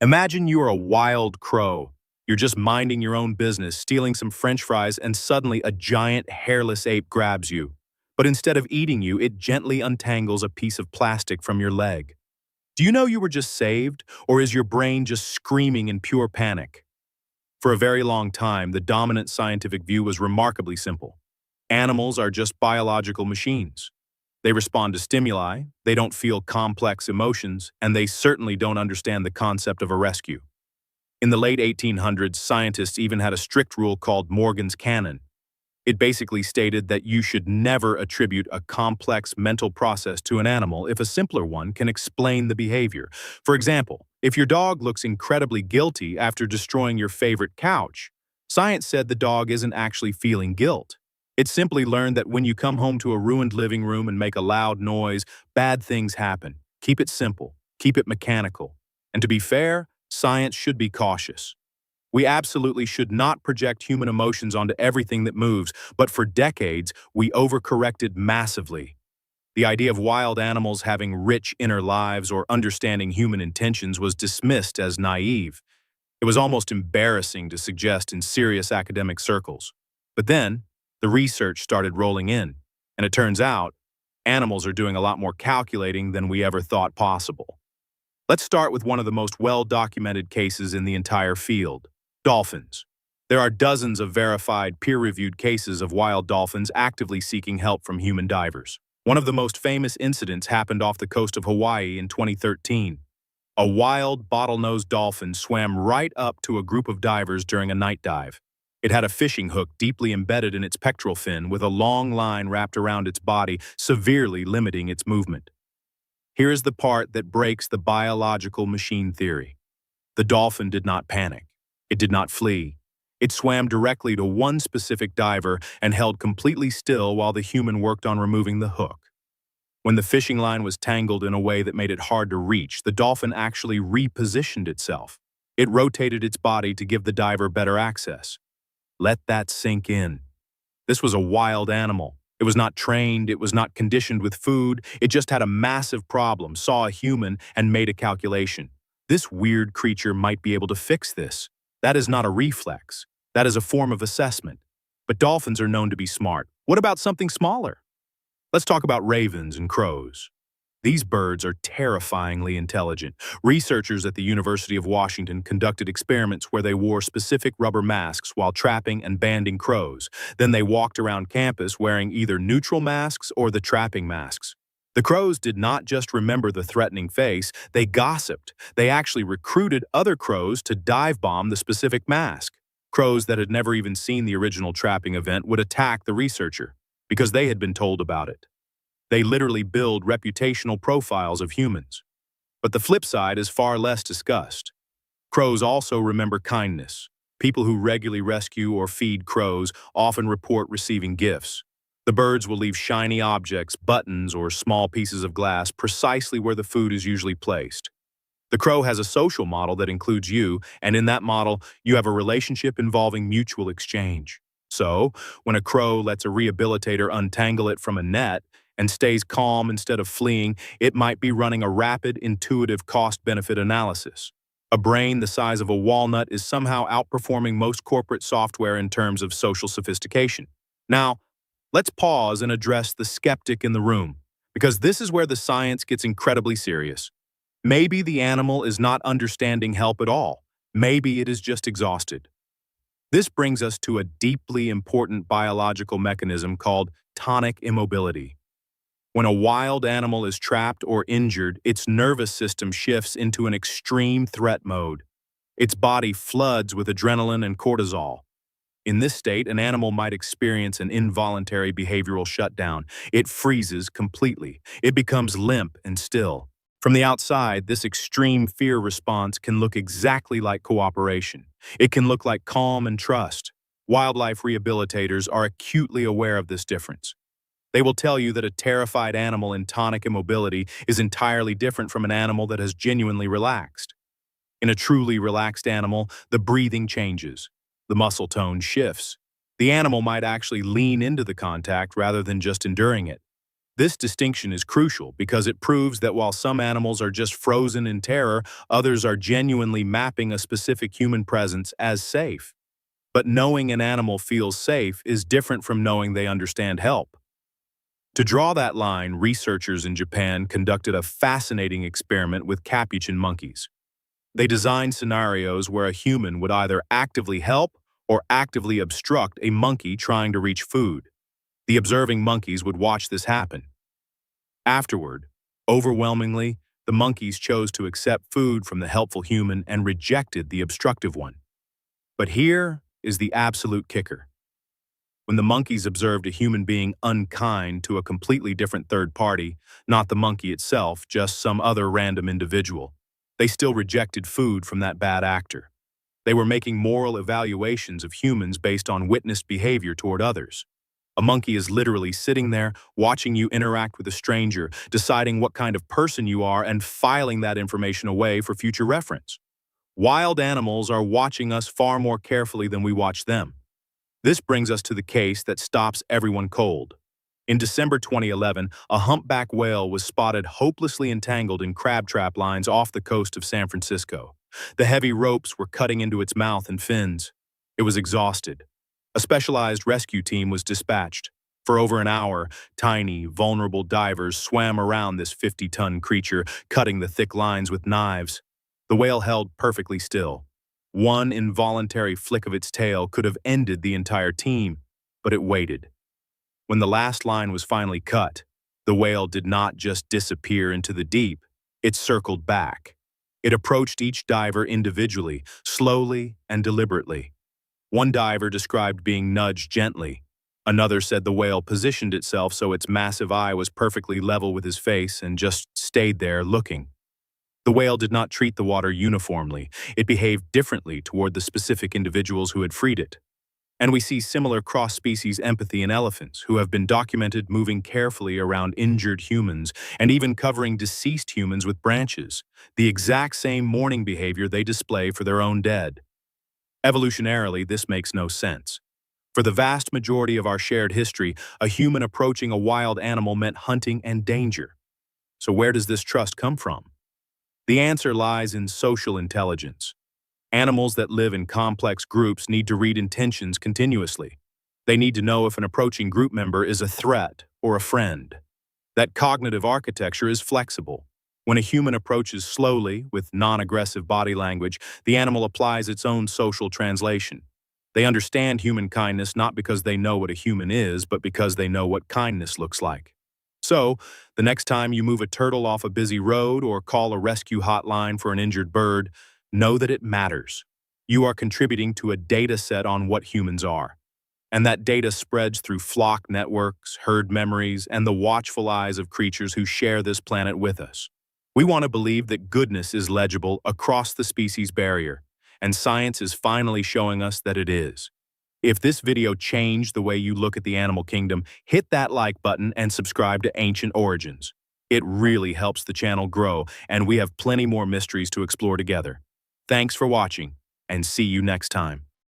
Imagine you are a wild crow. You're just minding your own business, stealing some French fries, and suddenly a giant hairless ape grabs you. But instead of eating you, it gently untangles a piece of plastic from your leg. Do you know you were just saved, or is your brain just screaming in pure panic? For a very long time, the dominant scientific view was remarkably simple. Animals are just biological machines. They respond to stimuli, they don't feel complex emotions, and they certainly don't understand the concept of a rescue. In the late 1800s, scientists even had a strict rule called Morgan's Canon. It basically stated that you should never attribute a complex mental process to an animal if a simpler one can explain the behavior. For example, if your dog looks incredibly guilty after destroying your favorite couch, science said the dog isn't actually feeling guilt. It simply learned that when you come home to a ruined living room and make a loud noise, bad things happen. Keep it simple. Keep it mechanical. And to be fair, science should be cautious. We absolutely should not project human emotions onto everything that moves, but for decades, we overcorrected massively. The idea of wild animals having rich inner lives or understanding human intentions was dismissed as naive. It was almost embarrassing to suggest in serious academic circles. But then, the research started rolling in, and it turns out, animals are doing a lot more calculating than we ever thought possible. Let's start with one of the most well-documented cases in the entire field: dolphins. There are dozens of verified, peer-reviewed cases of wild dolphins actively seeking help from human divers. One of the most famous incidents happened off the coast of Hawaii in 2013. A wild, bottlenose dolphin swam right up to a group of divers during a night dive. It had a fishing hook deeply embedded in its pectoral fin with a long line wrapped around its body, severely limiting its movement. Here is the part that breaks the biological machine theory. The dolphin did not panic. It did not flee. It swam directly to one specific diver and held completely still while the human worked on removing the hook. When the fishing line was tangled in a way that made it hard to reach, the dolphin actually repositioned itself. It rotated its body to give the diver better access. Let that sink in. This was a wild animal. It was not trained, it was not conditioned with food, it just had a massive problem, saw a human, and made a calculation. This weird creature might be able to fix this. That is not a reflex. That is a form of assessment. But dolphins are known to be smart. What about something smaller? Let's talk about ravens and crows. These birds are terrifyingly intelligent. Researchers at the University of Washington conducted experiments where they wore specific rubber masks while trapping and banding crows. Then they walked around campus wearing either neutral masks or the trapping masks. The crows did not just remember the threatening face, they gossiped. They actually recruited other crows to dive bomb the specific mask. Crows that had never even seen the original trapping event would attack the researcher because they had been told about it. They literally build reputational profiles of humans. But the flip side is far less discussed. Crows also remember kindness. People who regularly rescue or feed crows often report receiving gifts. The birds will leave shiny objects, buttons, or small pieces of glass precisely where the food is usually placed. The crow has a social model that includes you, and in that model, you have a relationship involving mutual exchange. So, when a crow lets a rehabilitator untangle it from a net, and stays calm instead of fleeing, it might be running a rapid, intuitive cost-benefit analysis. A brain the size of a walnut is somehow outperforming most corporate software in terms of social sophistication. Now, let's pause and address the skeptic in the room, because this is where the science gets incredibly serious. Maybe the animal is not understanding help at all. Maybe it is just exhausted. This brings us to a deeply important biological mechanism called tonic immobility. When a wild animal is trapped or injured, its nervous system shifts into an extreme threat mode. Its body floods with adrenaline and cortisol. In this state, an animal might experience an involuntary behavioral shutdown. It freezes completely. It becomes limp and still. From the outside, this extreme fear response can look exactly like cooperation. It can look like calm and trust. Wildlife rehabilitators are acutely aware of this difference. They will tell you that a terrified animal in tonic immobility is entirely different from an animal that has genuinely relaxed. In a truly relaxed animal, the breathing changes. The muscle tone shifts. The animal might actually lean into the contact rather than just enduring it. This distinction is crucial because it proves that while some animals are just frozen in terror, others are genuinely mapping a specific human presence as safe. But knowing an animal feels safe is different from knowing they understand help. To draw that line, researchers in Japan conducted a fascinating experiment with capuchin monkeys. They designed scenarios where a human would either actively help or actively obstruct a monkey trying to reach food. The observing monkeys would watch this happen. Afterward, overwhelmingly, the monkeys chose to accept food from the helpful human and rejected the obstructive one. But here is the absolute kicker. When the monkeys observed a human being unkind to a completely different third party, not the monkey itself, just some other random individual, they still rejected food from that bad actor. They were making moral evaluations of humans based on witnessed behavior toward others. A monkey is literally sitting there, watching you interact with a stranger, deciding what kind of person you are, and filing that information away for future reference. Wild animals are watching us far more carefully than we watch them. This brings us to the case that stops everyone cold. In December 2011, a humpback whale was spotted hopelessly entangled in crab trap lines off the coast of San Francisco. The heavy ropes were cutting into its mouth and fins. It was exhausted. A specialized rescue team was dispatched. For over an hour, tiny, vulnerable divers swam around this 50-ton creature, cutting the thick lines with knives. The whale held perfectly still. One involuntary flick of its tail could have ended the entire team, but it waited. When the last line was finally cut, the whale did not just disappear into the deep, it circled back. It approached each diver individually, slowly and deliberately. One diver described being nudged gently. Another said the whale positioned itself so its massive eye was perfectly level with his face and just stayed there looking. The whale did not treat the water uniformly. It behaved differently toward the specific individuals who had freed it. And we see similar cross-species empathy in elephants, who have been documented moving carefully around injured humans and even covering deceased humans with branches, the exact same mourning behavior they display for their own dead. Evolutionarily, this makes no sense. For the vast majority of our shared history, a human approaching a wild animal meant hunting and danger. So where does this trust come from? The answer lies in social intelligence. Animals that live in complex groups need to read intentions continuously. They need to know if an approaching group member is a threat or a friend. That cognitive architecture is flexible. When a human approaches slowly, with non-aggressive body language, the animal applies its own social translation. They understand human kindness not because they know what a human is, but because they know what kindness looks like. So, the next time you move a turtle off a busy road or call a rescue hotline for an injured bird, know that it matters. You are contributing to a data set on what humans are. And that data spreads through flock networks, herd memories, and the watchful eyes of creatures who share this planet with us. We want to believe that goodness is legible across the species barrier, and science is finally showing us that it is. If this video changed the way you look at the animal kingdom, hit that like button and subscribe to Ancient Origins. It really helps the channel grow, and we have plenty more mysteries to explore together. Thanks for watching, and see you next time.